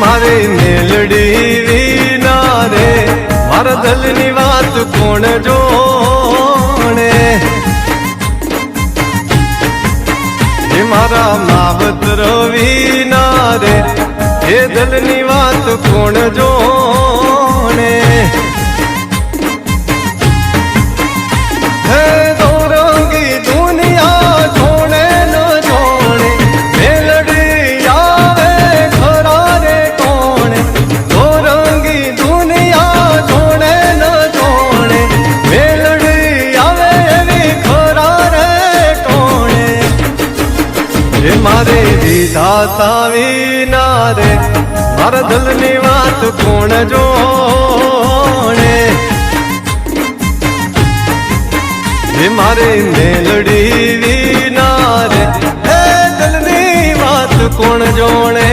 મારી મેલડી વિના રે મારા દિલની વાત કોણ જોણે એ મારા માવતર વિના રે એ દિલની વાત કોણ જોણે હે દોરંગી દુનિયા જોણે ન જોણે મેલડી આવે ખરા રે કોણે દોરંગી દુનિયા જોણે ન જોણે મેલડી આવે એવી ખરા રે કોણે એ મારે વિધાતા વિના રે મારા દિલની વાત કોણ જોણે એ મારે મેલડી વિના રે હે દિલની વાત કોણ જોણે